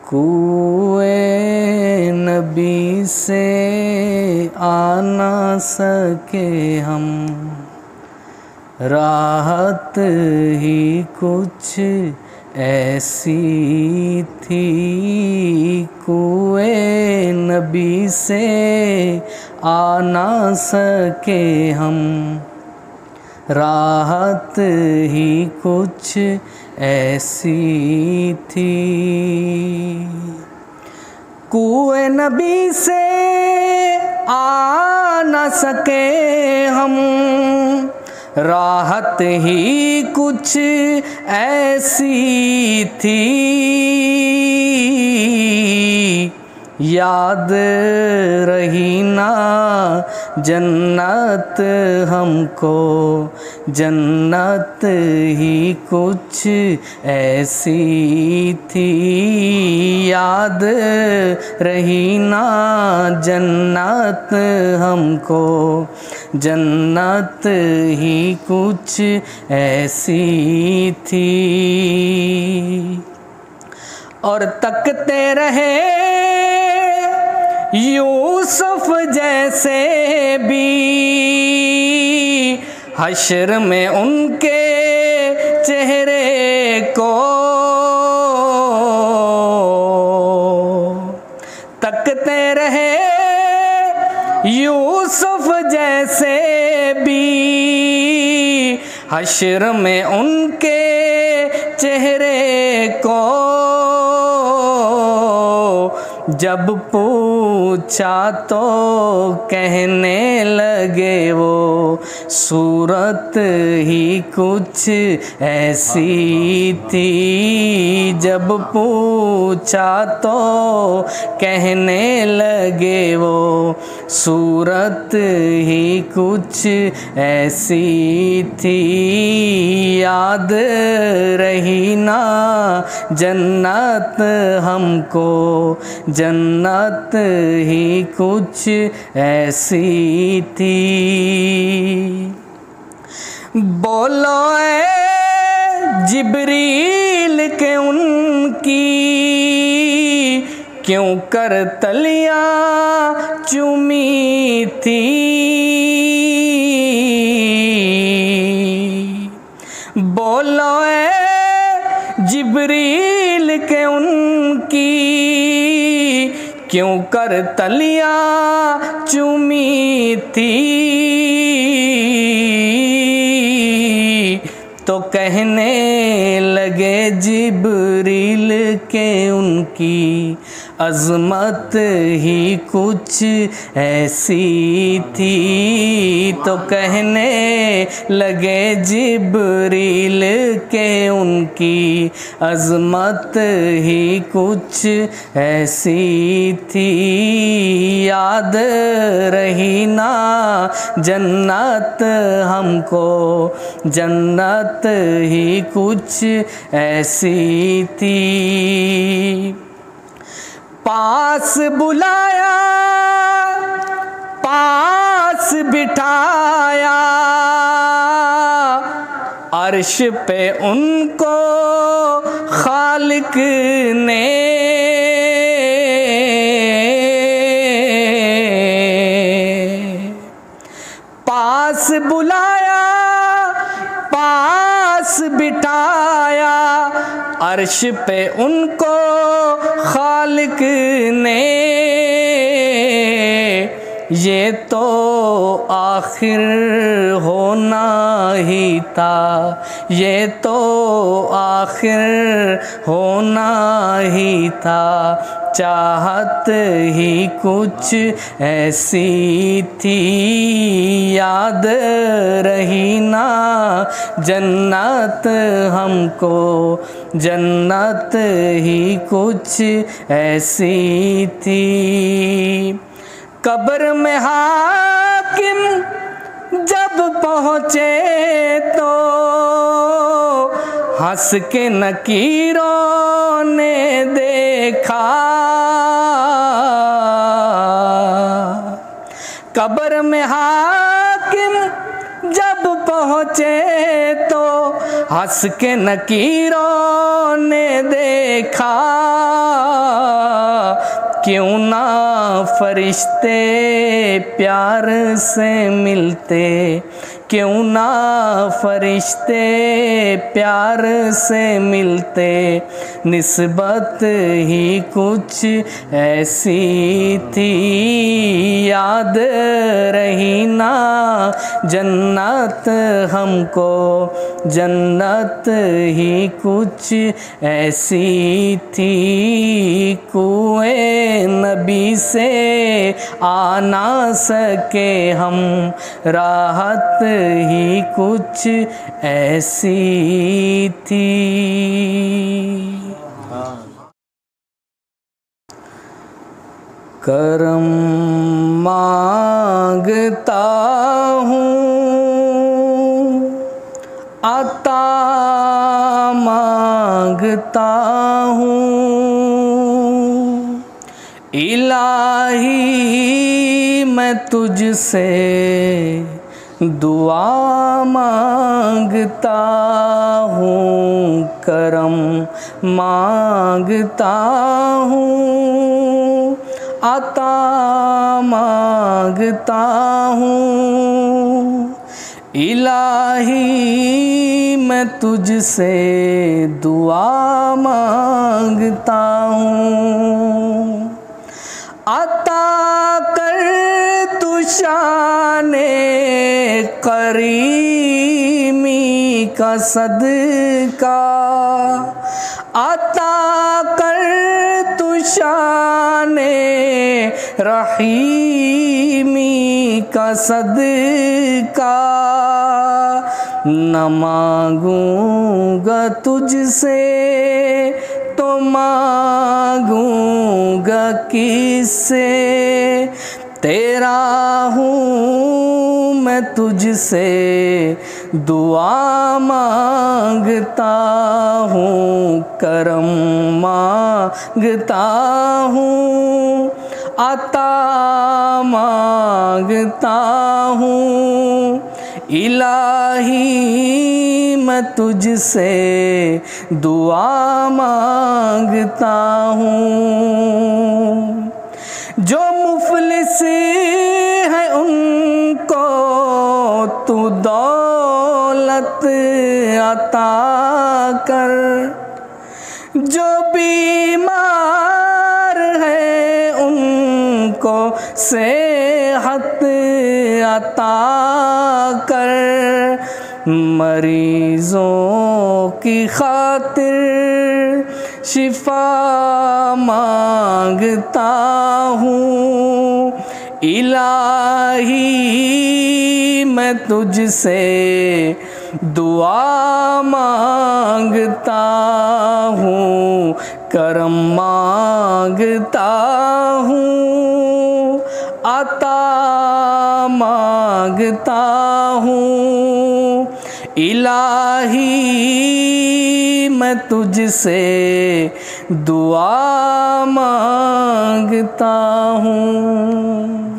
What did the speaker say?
कुए नबी से आ ना सके हम, राहत ही कुछ ऐसी थी। कुए नबी से आ ना सके हम, राहत ही कुछ ऐसी थी। कुए नबी से आ न सके हम, राहत ही कुछ ऐसी थी। याद रही ना जन्नत हमको, जन्नत ही कुछ ऐसी थी। याद रही ना जन्नत हमको, जन्नत ही कुछ ऐसी थी। और तकते रहे यूसुफ जैसे भी, हश्र में उनके चेहरे को। तकते रहे यूसुफ जैसे भी, हश्र में उनके चेहरे को। जब पूछा तो कहने लगे वो, सूरत ही कुछ ऐसी थी। जब पूछा तो कहने लगे वो, सूरत ही कुछ ऐसी थी। याद रही ना जन्नत हमको, जन्नत ही कुछ ऐसी थी। बोलो ऐ जिब्रील के उनकी, क्यों कर तलियां चूमी थी। बोलो ऐ जिब्रील के उनकी, क्यों कर तलियां चूमी थी। तो कहने लगे जिब्रील के उनकी, अज़मत ही कुछ ऐसी थी। तो कहने लगे जिब्रील के उनकी, अज़मत ही कुछ ऐसी थी। याद रही ना जन्नत हमको, जन्नत ही कुछ ऐसी थी। पास बुलाया, पास बिठाया, अर्श पे उनको खालिक ने। पास बुलाया, पास बिठाया, अर्श पे उनको खालिक ने। ये तो आखिर होना ही था, ये तो आखिर होना ही था। चाहत ही कुछ ऐसी थी। याद रही ना जन्नत हमको, जन्नत ही कुछ ऐसी थी। कब्र में हाकिम जब पहुँचे तो, हंस के नकीरों ने देखा। कब्र में हाकिम जब पहुँचे तो, हंस के नकीरों ने देखा। क्यों ना फरिश्ते प्यार से मिलते, क्यों ना फरिश्ते प्यार से मिलते, निस्बत ही कुछ ऐसी थी, याद रही ना जन्नत हमको, जन्नत ही कुछ ऐसी थी, कुएं नबी से आ ना सके हम, राहत ही कुछ ऐसी थी। करम मांगता हूँ, अता मांगता हूँ, इलाही मैं तुझसे दुआ मांगता हूँ, करम मांगता हूँ, अता मांगता हूँ, इलाही मैं तुझसे दुआ मांगता हूँ। अता कर तू शाने करीमी का सदका, अता कर तू शाने रहीमी का सदका, न मांगूंगा तुझसे तो मांगूंगा किससे, तेरा हूँ मैं तुझसे दुआ मांगता हूँ, करम मांगता हूँ, अता मांगता हूँ, इलाही मैं तुझसे दुआ मांगता हूँ। जो मुफलिस है उनको तू दौलत अता कर, जो बीमार है उनको सेहत अता कर, मरीजों की खातिर शिफा मांगता हूँ, इलाही मैं तुझसे दुआ मांगता हूँ, करम मांगता हूँ, अता मांगता हूँ, इलाही मैं तुझसे दुआ मांगता हूँ।